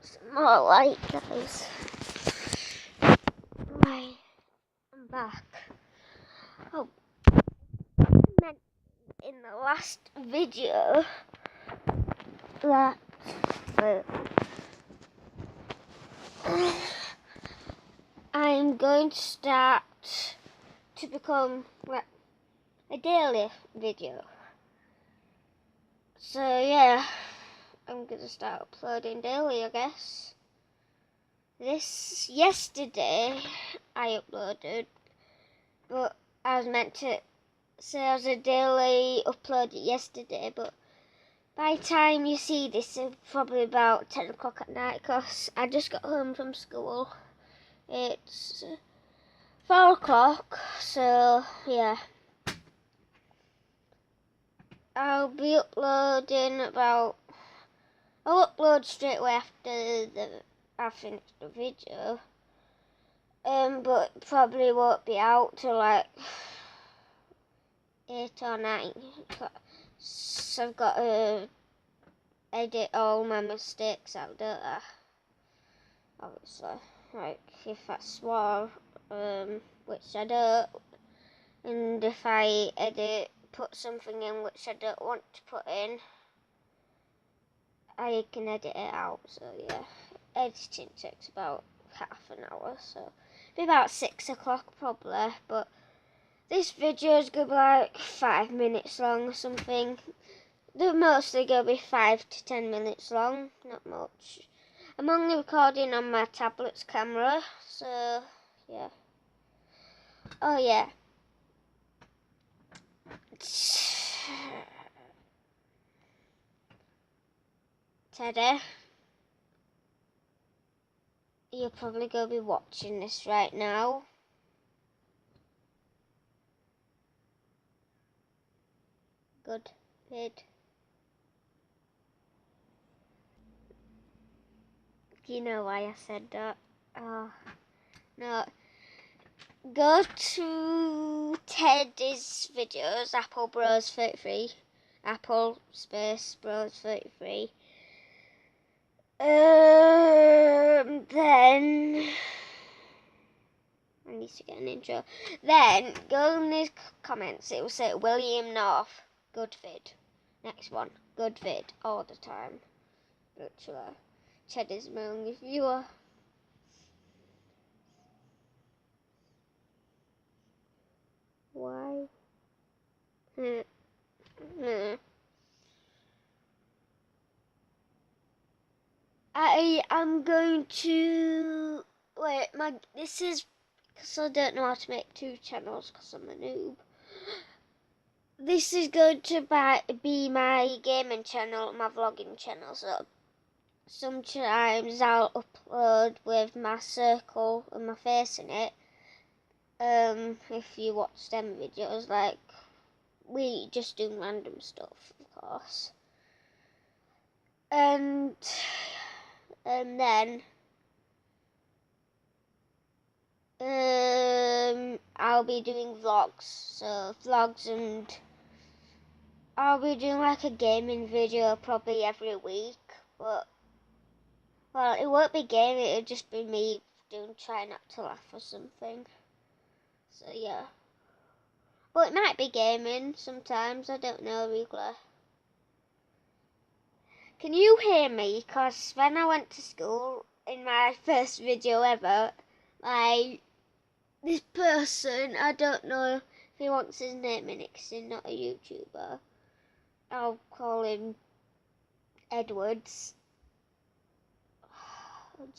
some more light, guys. Right, I'm back. Oh, I meant in the last video that I'm going to start to become like a daily video. So yeah, I'm going to start uploading daily, I guess. Yesterday I uploaded, but I was meant to say I was a daily upload yesterday, but by the time you see this, it's probably about 10 o'clock at night, because I just got home from school. It's 4 o'clock, so yeah. I'll upload straight away after I finish the video. But it probably won't be out till like 8 or 9. So I've got to edit all my mistakes out, don't I? Obviously, like if I swore, which I don't, and if I put something in which I don't want to put in, I can edit it out. So yeah, editing takes about half an hour, so be about 6 o'clock probably. But this video is gonna be like 5 minutes long or something. They're mostly gonna be 5 to 10 minutes long, not much. I'm only recording on my tablet's camera, so yeah. Oh yeah. Teddy, you're probably gonna be watching this right now. Good vid. Do you know why I said that? Oh, no. Go to Teddy's videos, Apple Bros 33. Apple space Bros 33. Then I need to get an intro. Then go in the comments. It will say William North. Good vid. Next one. Good vid. All the time. Literally. Teddy's my only viewer. Why? I am going to wait. This is because I don't know how to make 2 channels because I'm a noob. This is going to be my gaming channel, my vlogging channel. So sometimes I'll upload with my circle and my face in it. If you watch them videos, like we just do random stuff, of course. And then I'll be doing vlogs. So vlogs, and I'll be doing like a gaming video probably every week. But well, it won't be gaming. It'll just be me trying not to laugh or something. So yeah. But it might be gaming sometimes. I don't know really. Can you hear me? Because when I went to school, in my first video ever, this person, I don't know if he wants his name in it because he's not a YouTuber. I'll call him Edwards.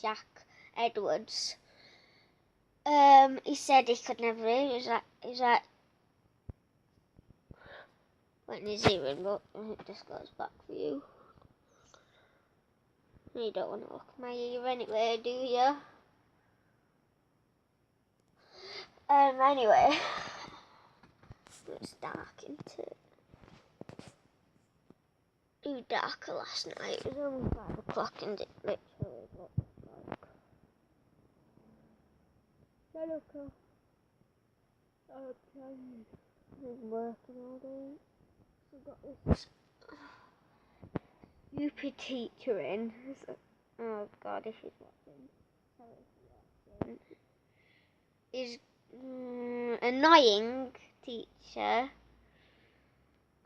Jack Edwards. He said he could never hear. He's like, when he's hearing, but it just goes back for you. You don't want to look at my ear anyway, do you? Anyway, it's dark, isn't it? It was darker last night. It was only 5 o'clock and it literally looked like. Hello, I'm tired. I've been working all day. I've got this stupid teacher in. oh God, if he's watching, sorry if you're watching, is annoying teacher.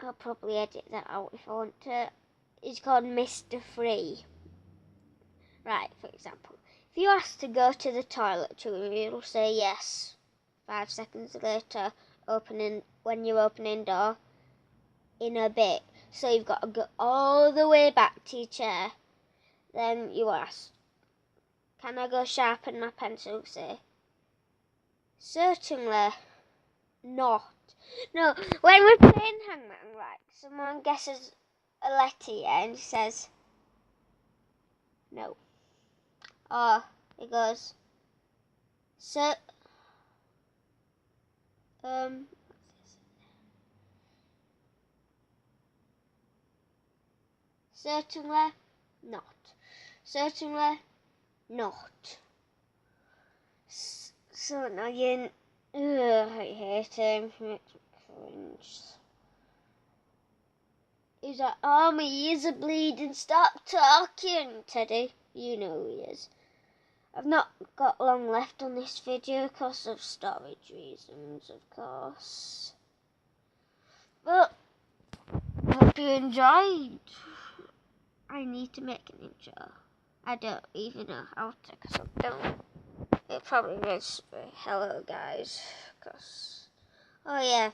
I'll probably edit that out if I want to. Is called Mr. Free. Right, for example, if you ask to go to the toilet room, you'll say yes. 5 seconds later, when you're opening door, in a bit. So you've got to go all the way back to your chair. Then you ask, can I go sharpen my pencil? Say, certainly not. No, when we're playing hangman, right, someone guesses a letter, yeah, and says no. Or it goes, certainly not. Certainly not. So annoying. Ugh, I hate him. He makes me cringe. He's like, oh, my ears are bleeding. Stop talking, Teddy. You know who he is. I've not got long left on this video because of storage reasons, of course. But I hope you enjoyed. I need to make an intro. I don't even know how to, because I don't. It probably is hello guys, because, oh yeah,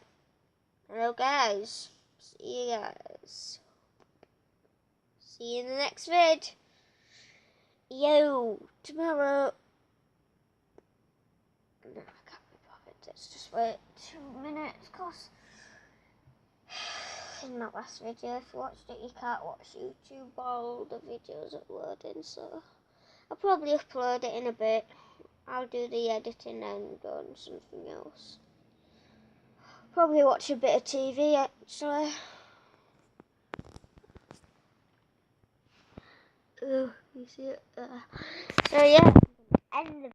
hello guys, see you guys, see you in the next vid, yo, tomorrow, no, I can't be bothered, let's just wait 2 minutes, because in my last video, if you watched it, you can't watch YouTube while the video's uploading, so I'll probably upload it in a bit. I'll do the editing and go on something else. Probably watch a bit of TV actually. Oh, you see it there. So yeah, end the